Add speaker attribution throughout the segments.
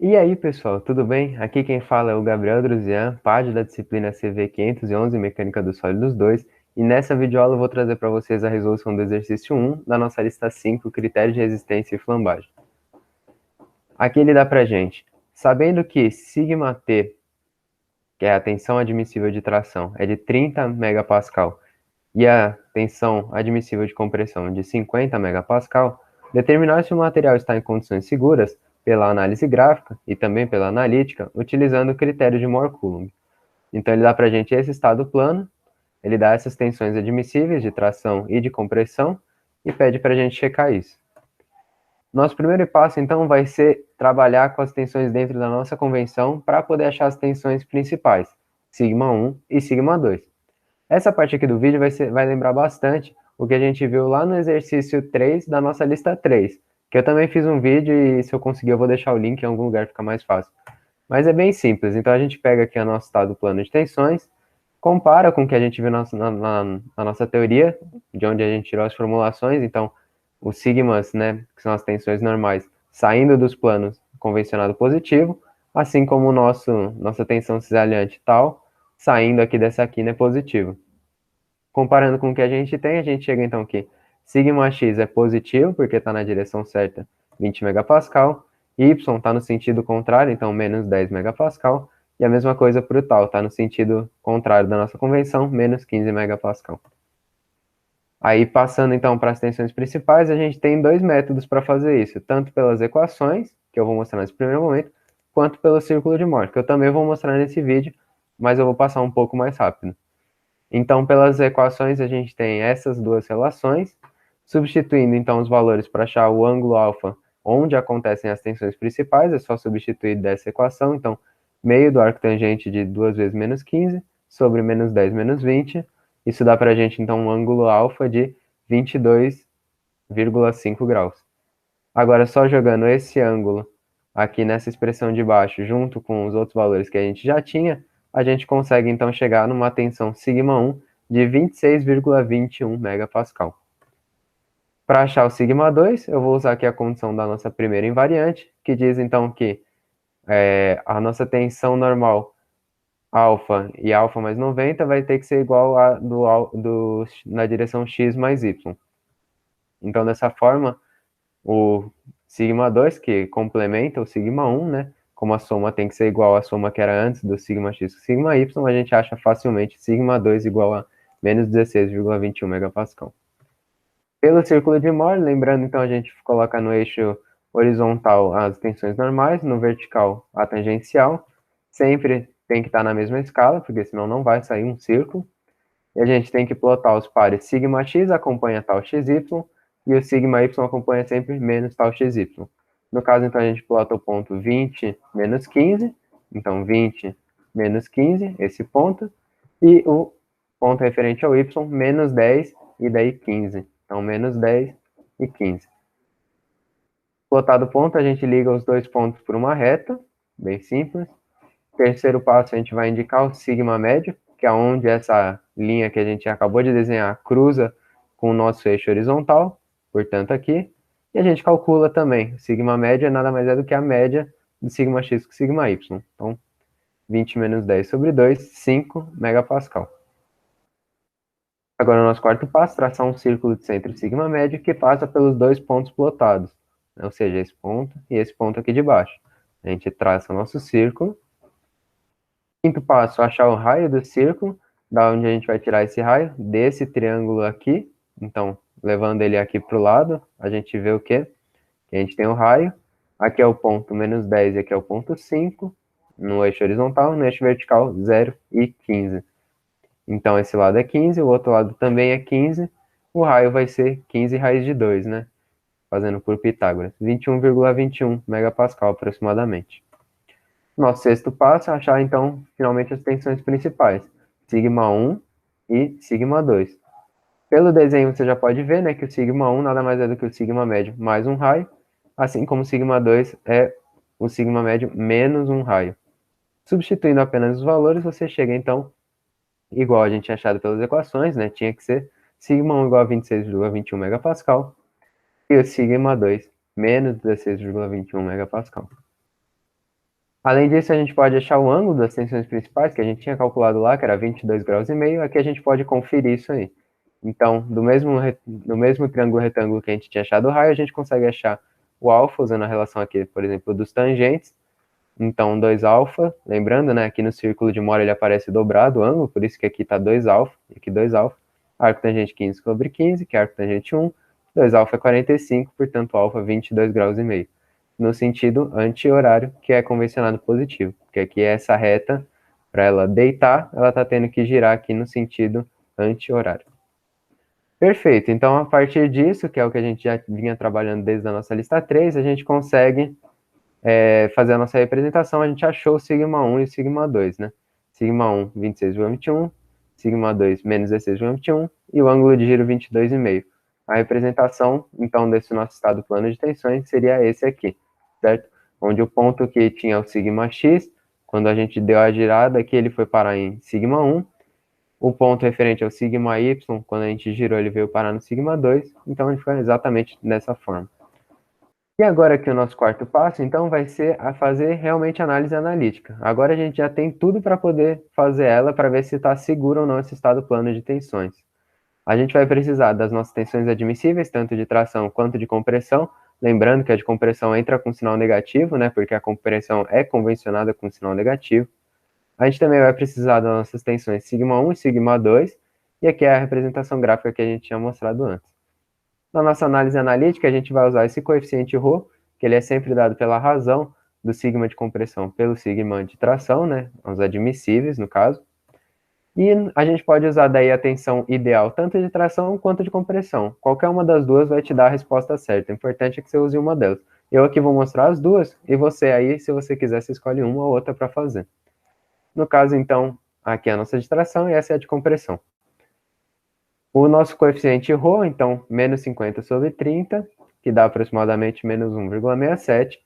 Speaker 1: E aí, pessoal, tudo bem? Aqui quem fala é o Gabriel Druzian, PAD da disciplina CV 511, Mecânica dos Sólidos 2, e nessa videoaula eu vou trazer para vocês a resolução do exercício 1 da nossa lista 5, Critérios de Resistência e Flambagem. Aqui ele dá para gente, sabendo que σT, que é a tensão admissível de tração, é de 30 megapascal e a tensão admissível de compressão de 50 megapascal, determinar se o material está em condições seguras pela análise gráfica e também pela analítica, utilizando o critério de Mohr-Coulomb. Então ele dá para a gente esse estado plano, ele dá essas tensões admissíveis de tração e de compressão e pede para a gente checar isso. Nosso primeiro passo, então, vai ser trabalhar com as tensões dentro da nossa convenção para poder achar as tensões principais, σ1 e σ2. Essa parte aqui do vídeo vai lembrar bastante o que a gente viu lá no exercício 3 da nossa lista 3, que eu também fiz um vídeo e se eu conseguir eu vou deixar o link em algum lugar, fica mais fácil. Mas é bem simples, então a gente pega aqui o nosso estado plano de tensões, compara com o que a gente viu na nossa teoria, de onde a gente tirou as formulações, então os sigmas, né, que são as tensões normais, saindo dos planos convencionado positivo, assim como nossa tensão cisalhante tal, saindo aqui dessa quina é positivo. Comparando com o que a gente tem, a gente chega então que σx é positivo, porque está na direção certa, 20 megapascal, y está no sentido contrário, então menos 10 megapascal, e a mesma coisa para o tal, está no sentido contrário da nossa convenção, menos 15 megapascal. Aí, passando então para as tensões principais, a gente tem dois métodos para fazer isso, tanto pelas equações, que eu vou mostrar nesse primeiro momento, quanto pelo círculo de Mohr, que eu também vou mostrar nesse vídeo, mas eu vou passar um pouco mais rápido. Então, pelas equações, a gente tem essas duas relações, substituindo então os valores para achar o ângulo alfa onde acontecem as tensões principais, é só substituir dessa equação, então, meio do arco tangente de 2 vezes menos 15 sobre menos 10 menos 20, isso dá para a gente então um ângulo alfa de 22,5 graus. Agora, só jogando esse ângulo aqui nessa expressão de baixo, junto com os outros valores que a gente já tinha, a gente consegue então chegar numa tensão σ1 de 26,21 megapascal. Para achar o σ2, eu vou usar aqui a condição da nossa primeira invariante, que diz então que a nossa tensão normal alfa e alfa mais 90 vai ter que ser igual a na direção x mais y. Então, dessa forma, o σ2, que complementa o σ1, né? Como a soma tem que ser igual à soma que era antes do σx com σy, a gente acha facilmente σ2 igual a menos 16,21 megapascal. Pelo círculo de Mohr, lembrando então a gente coloca no eixo horizontal as tensões normais, no vertical a tangencial, sempre tem que estar na mesma escala, porque senão não vai sair um círculo. E a gente tem que plotar os pares σx acompanha tal xy, e o σy acompanha sempre menos tal xy. No caso, então, a gente plota o ponto 20 menos 15, então 20 menos 15, esse ponto, e o ponto referente ao y, menos 10 e daí 15. Então, menos 10 e 15. Plotado o ponto, a gente liga os dois pontos por uma reta, bem simples. Terceiro passo, a gente vai indicar o sigma médio, que é onde essa linha que a gente acabou de desenhar cruza com o nosso eixo horizontal, portanto aqui, e a gente calcula também, o sigma médio nada mais é do que a média do sigma x com sigma y, então 20 menos 10 sobre 2, 5 megapascal. Agora o nosso quarto passo, traçar um círculo de centro sigma médio que passa pelos dois pontos plotados, ou seja, esse ponto e esse ponto aqui de baixo. A gente traça o nosso círculo. Quinto passo, achar o raio do círculo, da onde a gente vai tirar esse raio, desse triângulo aqui. Então, levando ele aqui para o lado, a gente vê o quê? Que a gente tem o raio, aqui é o ponto menos 10 e aqui é o ponto 5, no eixo horizontal, no eixo vertical 0 e 15. Então, esse lado é 15, o outro lado também é 15, o raio vai ser 15 raiz de 2, né? Fazendo por Pitágoras, 21,21 megapascal aproximadamente. Nosso sexto passo é achar, então, finalmente as tensões principais, σ1 e σ2. Pelo desenho você já pode ver, né, que o σ1 nada mais é do que o sigma médio mais um raio, assim como o σ2 é o sigma médio menos um raio. Substituindo apenas os valores, você chega, então, igual a gente tinha achado pelas equações, né, tinha que ser σ1 igual a 26,21 megapascal e o σ2 menos 16,21 megapascal. Além disso, a gente pode achar o ângulo das tensões principais, que a gente tinha calculado lá, que era 22 graus e meio, aqui a gente pode conferir isso aí. Então, do mesmo triângulo retângulo que a gente tinha achado o raio, a gente consegue achar o alfa, usando a relação aqui, por exemplo, dos tangentes. Então, 2 alfa, lembrando, né, aqui no círculo de Mora ele aparece dobrado o ângulo, por isso que aqui está 2 alfa, e aqui 2 alfa. Arco tangente 15 sobre 15, que é arco tangente 1. 2 alfa é 45, portanto, alfa 22 graus e meio. No sentido anti-horário, que é convencionado positivo, porque aqui é essa reta, para ela deitar, ela está tendo que girar aqui no sentido anti-horário. Perfeito, então a partir disso, que é o que a gente já vinha trabalhando desde a nossa lista 3, a gente consegue fazer a nossa representação. A gente achou o sigma 1 e o sigma 2, né? Sigma 1, 26,21, sigma 2, menos 16,21, e o ângulo de giro 22,5. A representação, então, desse nosso estado plano de tensões seria esse aqui, certo? Onde o ponto que tinha o sigma x, quando a gente deu a girada aqui, ele foi parar em sigma 1, o ponto referente ao sigma y, quando a gente girou, ele veio parar no sigma 2, então ele foi exatamente dessa forma. E agora aqui o nosso quarto passo, então, vai ser a fazer realmente análise analítica. Agora a gente já tem tudo para poder fazer ela para ver se está seguro ou não esse estado plano de tensões. A gente vai precisar das nossas tensões admissíveis, tanto de tração quanto de compressão. Lembrando que a de compressão entra com sinal negativo, né? Porque a compressão é convencionada com sinal negativo. A gente também vai precisar das nossas tensões sigma 1 e sigma 2. E aqui é a representação gráfica que a gente tinha mostrado antes. Na nossa análise analítica, a gente vai usar esse coeficiente ρ, que ele é sempre dado pela razão do sigma de compressão pelo sigma de tração, né? Os admissíveis, no caso. E a gente pode usar daí a tensão ideal, tanto de tração quanto de compressão. Qualquer uma das duas vai te dar a resposta certa. O importante é que você use uma delas. Eu aqui vou mostrar as duas, e você aí, se você quiser, você escolhe uma ou outra para fazer. No caso, então, aqui é a nossa de tração e essa é a de compressão. O nosso coeficiente ρ, então, menos 50 sobre 30, que dá aproximadamente menos 1,67.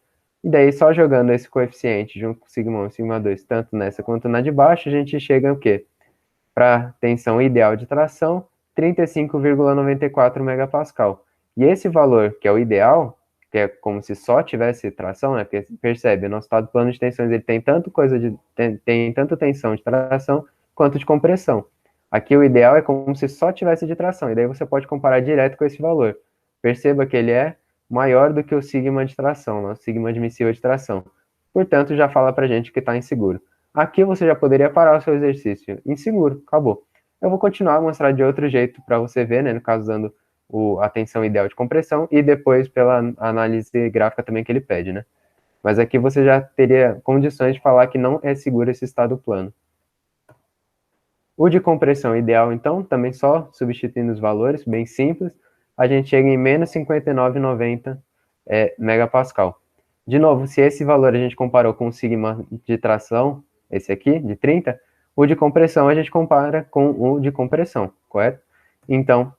Speaker 1: E daí, só jogando esse coeficiente junto com sigma 1 e sigma 2, tanto nessa quanto na de baixo, a gente chega o quê? Para tensão ideal de tração, 35,94 megapascal. E esse valor, que é o ideal, que é como se só tivesse tração, né? Porque percebe, o nosso estado plano de tensões ele tem tem tanto tensão de tração quanto de compressão. Aqui o ideal é como se só tivesse de tração, e daí você pode comparar direto com esse valor. Perceba que ele é maior do que o sigma de tração, nosso sigma admissível de tração. Portanto, já fala para a gente que está inseguro. Aqui você já poderia parar o seu exercício inseguro, acabou. Eu vou continuar a mostrar de outro jeito para você ver, né, no caso usando a tensão ideal de compressão e depois pela análise gráfica também que ele pede, né? Mas aqui você já teria condições de falar que não é seguro esse estado plano. O de compressão ideal, então, também só substituindo os valores, bem simples, a gente chega em menos 59,90 megapascal. De novo, se esse valor a gente comparou com o sigma de tração, esse aqui, de 30, o de compressão a gente compara com o de compressão, correto? Então,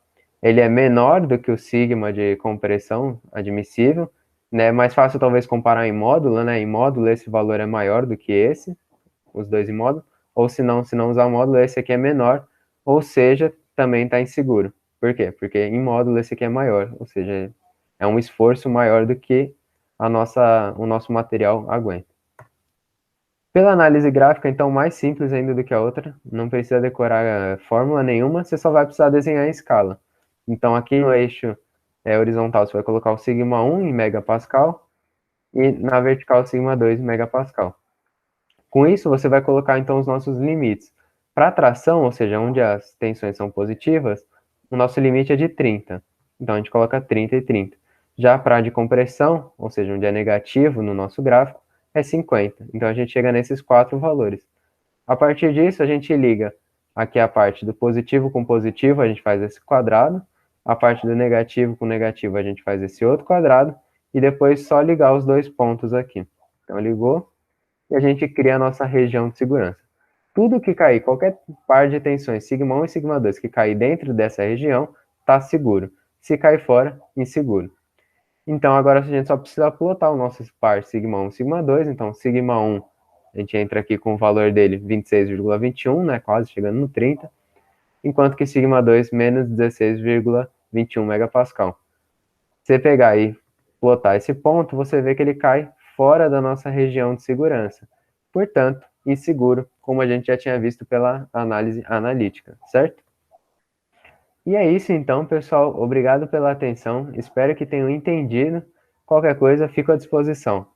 Speaker 1: ele é menor do que o sigma de compressão admissível, né? Mais fácil talvez comparar em módulo, né? Em módulo esse valor é maior do que esse, os dois em módulo, ou se não usar o módulo, esse aqui é menor, ou seja, também está inseguro. Por quê? Porque em módulo esse aqui é maior, ou seja, é um esforço maior do que o nosso material aguenta. Pela análise gráfica, então, mais simples ainda do que a outra, não precisa decorar fórmula nenhuma, você só vai precisar desenhar em escala. Então, aqui no eixo horizontal, você vai colocar o sigma 1 em megapascal, e na vertical, sigma 2 em megapascal. Com isso, você vai colocar, então, os nossos limites. Para tração, ou seja, onde as tensões são positivas, o nosso limite é de 30. Então, a gente coloca 30 e 30. Já para de compressão, ou seja, onde é negativo no nosso gráfico, é 50. Então, a gente chega nesses 4 valores. A partir disso, a gente liga aqui a parte do positivo com positivo, a gente faz esse quadrado. A parte do negativo com negativo, a gente faz esse outro quadrado. E depois só ligar os dois pontos aqui. Então, ligou, e a gente cria a nossa região de segurança. Tudo que cair, qualquer par de tensões, sigma 1 e sigma 2, que cair dentro dessa região, está seguro. Se cair fora, inseguro. Então, agora a gente só precisa plotar o nosso par sigma 1 e sigma 2. Então, sigma 1, a gente entra aqui com o valor dele 26,21, né, quase chegando no 30, enquanto que sigma 2, menos 16,21 megapascal. Se você pegar e plotar esse ponto, você vê que ele cai fora da nossa região de segurança. Portanto, inseguro, como a gente já tinha visto pela análise analítica, certo? E é isso então, pessoal. Obrigado pela atenção. Espero que tenham entendido. Qualquer coisa, fico à disposição.